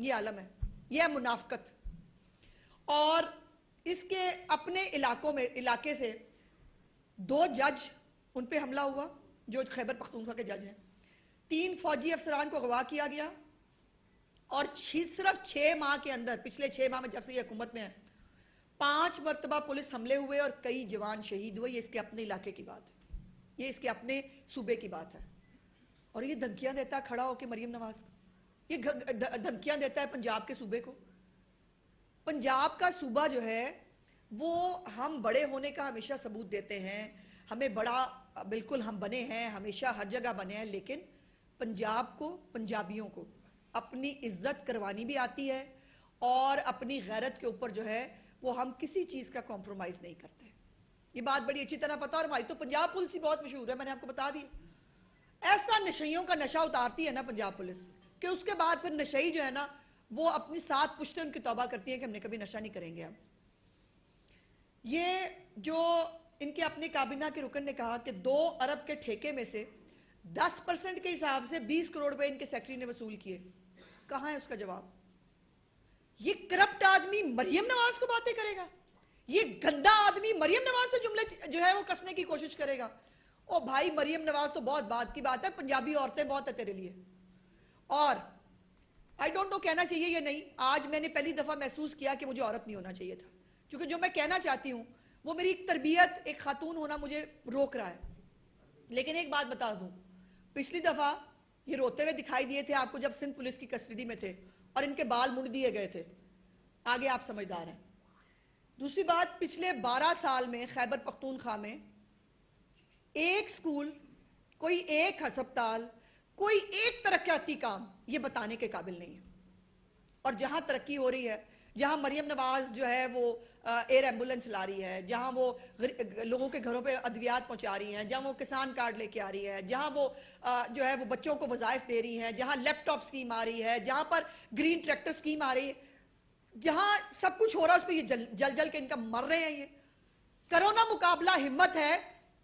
ये आलम है, ये है मुनाफकत। और इसके अपने इलाके से 2 जज उन पे हमला हुआ जो खैबर पख्तूनख्वा के जज हैं, 3 फौजी अफसरान को अगवा किया गया और सिर्फ 6 माह के अंदर, पिछले 6 माह में जब से ये हुकूमत में है, 5 मरतबा पुलिस हमले हुए और कई जवान शहीद हुए। ये इसके अपने इलाके की बात है, ये इसके अपने सूबे की बात है। और ये धमकियां देता है खड़ा होकर मरियम नवाज को, ये धमकियां देता है पंजाब के सूबे को। पंजाब का सूबा जो है वो हम बड़े होने का हमेशा सबूत देते हैं, हमें बड़ा बिल्कुल हम बने हैं, हमेशा हर जगह बने हैं, लेकिन पंजाब को, पंजाबियों को अपनी इज्जत करवानी भी आती है और अपनी गैरत के ऊपर जो है वो हम किसी चीज का कॉम्प्रोमाइज नहीं करते। ये बात बड़ी अच्छी तरह पता। और हमारी तो पंजाब पुलिस ही बहुत मशहूर है, मैंने आपको बता दी। ऐसा नशइयों का नशा उतारती है ना पंजाब पुलिस कि उसके बाद फिर नशई जो है ना वो अपनी 7 पुश्तें उनकी तौबा करती है कि हमने कभी नशा नहीं करेंगे। हम ये जो इनके अपने काबीना के रुकन ने कहा कि 2 अरब के ठेके में से 10% के हिसाब से 20 करोड़ रुपए इनके सेक्रेटरी ने वसूल किए। कहां है उसका जवाब? ये करप्ट आदमी मरियम नवाज को बातें करेगा, ये गंदा आदमी मरियम नवाज पे जुमले जो है वो कसने की कोशिश करेगा। ओ भाई, मरियम नवाज तो बहुत बात की बात है, पंजाबी औरतें बहुत है तेरे लिए। और आई डोंट नो कहना चाहिए या नहीं, आज मैंने पहली दफा महसूस किया कि मुझे औरत नहीं होना चाहिए था, क्योंकि जो मैं कहना चाहती हूं वो मेरी एक तरबियत, एक खातून होना मुझे रोक रहा है। लेकिन एक बात बता दूं, पिछली दफा ये रोते हुए दिखाई दिए थे आपको जब सिंध पुलिस की कस्टडी में थे और इनके बाल मुड़ दिए गए थे। आगे आप समझदार हैं। दूसरी बात, पिछले 12 साल में खैबर पख्तूनख्वा में एक स्कूल, कोई एक अस्पताल, कोई एक तरक्याती काम ये बताने के काबिल नहीं है। और जहां तरक्की हो रही है, जहां मरियम नवाज जो है वो एयर एम्बुलेंस ला रही है, जहां वो लोगों के घरों पे अद्वियात पहुंचा रही हैं, जहां वो किसान कार्ड लेके आ रही है, जहां वो जो है वो बच्चों को वज़ाइफ दे रही हैं, जहां लैपटॉप स्कीम आ रही है, जहां पर ग्रीन ट्रैक्टर स्कीम आ रही है, जहां सब कुछ हो रहा है, उस पर ये जल जल के इनका मर रहे हैं। ये करो ना मुकाबला, हिम्मत है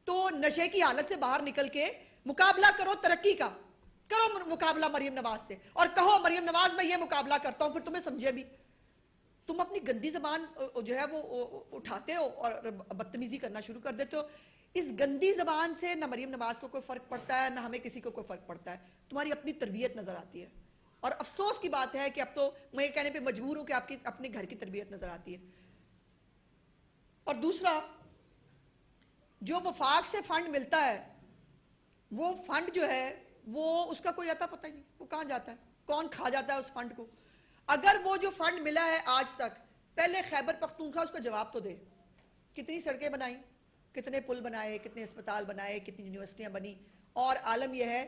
तो नशे की हालत से बाहर निकल के मुकाबला करो, तरक्की का करो मुकाबला मरियम नवाज से, और कहो मरियम नवाज मैं ये मुकाबला करता हूं, फिर तुम्हें समझे भी। तुम अपनी गंदी जबान जो है वो उठाते हो और बदतमीजी करना शुरू कर देते हो। इस गंदी जबान से ना मरियम नवाज को कोई फर्क पड़ता है, ना हमें किसी को कोई फर्क पड़ता है। तुम्हारी अपनी तरबियत नजर आती है। और अफसोस की बात है कि अब तो मैं ये कहने पे मजबूर हूं कि आपकी अपने घर की तरबियत नजर आती है। और दूसरा, जो वफाक से फंड मिलता है, वो फंड जो है वो उसका कोई आता पता ही नहीं, वो कहां जाता है, कौन खा जाता है उस फंड को। अगर वो जो फंड मिला है आज तक, पहले खैबर पख्तूनख्वा उसका जवाब तो दे। कितनी सड़कें बनाई, कितने पुल बनाए, कितने अस्पताल बनाए, कितनी यूनिवर्सिटियां बनी। और आलम यह है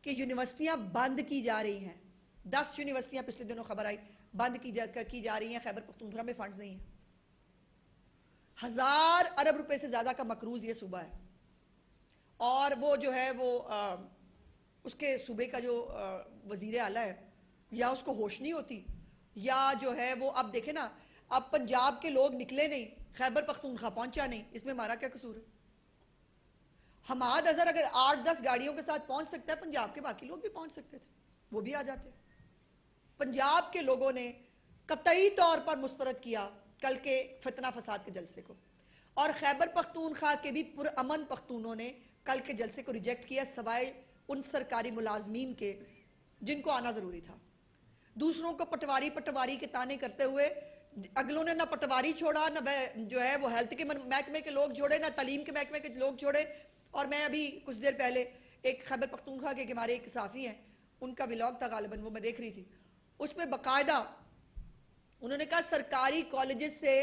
कि यूनिवर्सिटियां बंद की जा रही हैं। 10 यूनिवर्सिटियां पिछले दिनों खबर आई बंद की जा रही हैं। खैबर पख्तूनख्वा में फंड्स नहीं है। 1000 अरब रुपए से ज्यादा का मकरूज ये सूबा है। और वो जो है वो उसके सूबे का जो वजीर आला है, या उसको होश नहीं होती, या जो है वो, अब देखे ना, अब पंजाब के लोग निकले नहीं, खैबर पख्तूनख्वा पहुंचा नहीं, इसमें हमारा क्या कसूर है? हमाद अजहर अगर 8-10 गाड़ियों के साथ पहुंच सकता है, पंजाब के बाकी लोग भी पहुंच सकते थे, वो भी आ जाते। पंजाब के लोगों ने कतई तौर पर मुस्तरद किया कल के फितना फसाद के जलसे को, और खैबर पख्तूनख्वा के भी पुरअमन पख्तूनों ने कल के जलसे को रिजेक्ट किया, सवाए उन सरकारी मुलाजमीन के जिनको आना जरूरी था। दूसरों को पटवारी के ताने करते हुए अगलों ने ना पटवारी छोड़ा, ना जो है वो हेल्थ के महकमे के लोग छोड़े, ना तालीम के महकमे के लोग छोड़े। और मैं अभी कुछ देर पहले एक खैबर पख्तूनख्वा के हमारे एक साफी हैं, उनका व्लॉग था गालिबन, वो मैं देख रही थी। उसमें बाकायदा उन्होंने कहा सरकारी कॉलेजेस से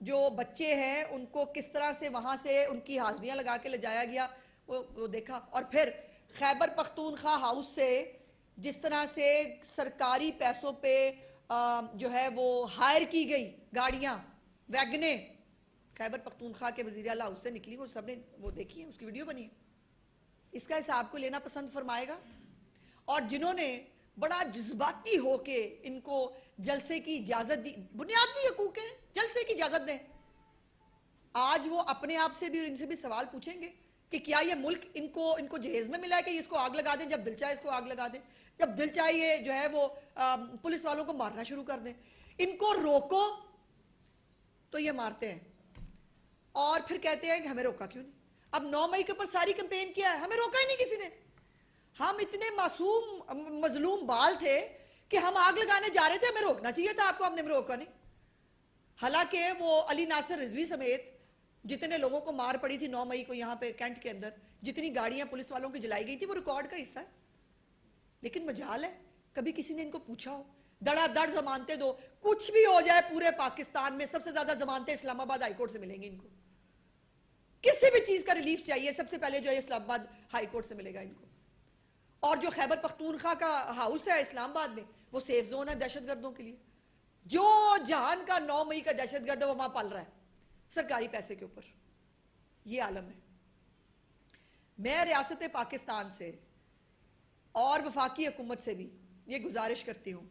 जो बच्चे हैं उनको किस तरह से वहां से उनकी हाजिरियां लगा के ले जाया गया, वो देखा। और फिर खैबर पख्तूनख्वा हाउस से जिस तरह से सरकारी पैसों पे जो है वो हायर की गई गाड़ियां, वैगने, खैबर पख्तूनख्वा के वजीर आला हाउस से निकली, वो सबने वो देखी है, उसकी वीडियो बनी है। इसका हिसाब को लेना पसंद फरमाएगा। और जिन्होंने बड़ा जज्बाती होके इनको जलसे की इजाजत दी, बुनियादी हकूक है, जलसे की इजाजत दें, आज वो अपने आप से भी और इनसे भी सवाल पूछेंगे कि क्या ये मुल्क इनको जहेज में मिला है कि इसको आग लगा दें, जब दिल चाहे इसको आग लगा दें, जब दिल चाहे ये जो है वो पुलिस वालों को मारना शुरू कर दें। इनको रोको तो ये मारते हैं और फिर कहते हैं कि हमें रोका क्यों नहीं। अब 9 मई के ऊपर सारी कैंपेन किया है, हमें रोका ही नहीं किसी ने। हम इतने मासूम मजलूम बाल थे कि हम आग लगाने जा रहे थे, हमें रोकना चाहिए था आपको, हमने रोका नहीं। हालांकि वो अली नासिर रिजवी समेत जितने लोगों को मार पड़ी थी 9 मई को यहाँ पे कैंट के अंदर, जितनी गाड़ियां पुलिस वालों की जलाई गई थी, वो रिकॉर्ड का हिस्सा है। लेकिन मजाल है कभी किसी ने इनको पूछा हो? धड़ाधड़ जमानतें दो, कुछ भी हो जाए पूरे पाकिस्तान में सबसे ज्यादा जमानतें इस्लामाबाद हाईकोर्ट से मिलेंगी इनको। किसी भी चीज का रिलीफ चाहिए सबसे पहले जो है इस्लामाबाद हाईकोर्ट से मिलेगा इनको। और जो खैबर पख्तूनख्वा का हाउस है इस्लामाबाद में, वो सेफ जोन है दहशतगर्दों के लिए। जो जहान का 9 मई का दहशतगर्द वो वहां पल रहा है सरकारी पैसे के ऊपर। ये आलम है। मैं रियासत पाकिस्तान से और वफाकी हुकूमत से भी ये गुजारिश करती हूं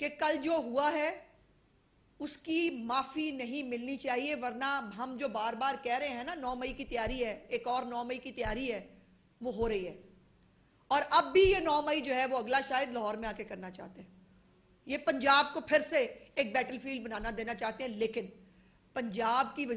कि कल जो हुआ है उसकी माफी नहीं मिलनी चाहिए, वरना हम जो बार बार कह रहे हैं ना 9 मई की तैयारी है, एक और 9 मई की तैयारी है, वो हो रही है। और अब भी ये 9 मई जो है वो अगला शायद लाहौर में आके करना चाहते हैं। ये पंजाब को फिर से एक बैटलफील्ड बनाना देना चाहते हैं। लेकिन पंजाब की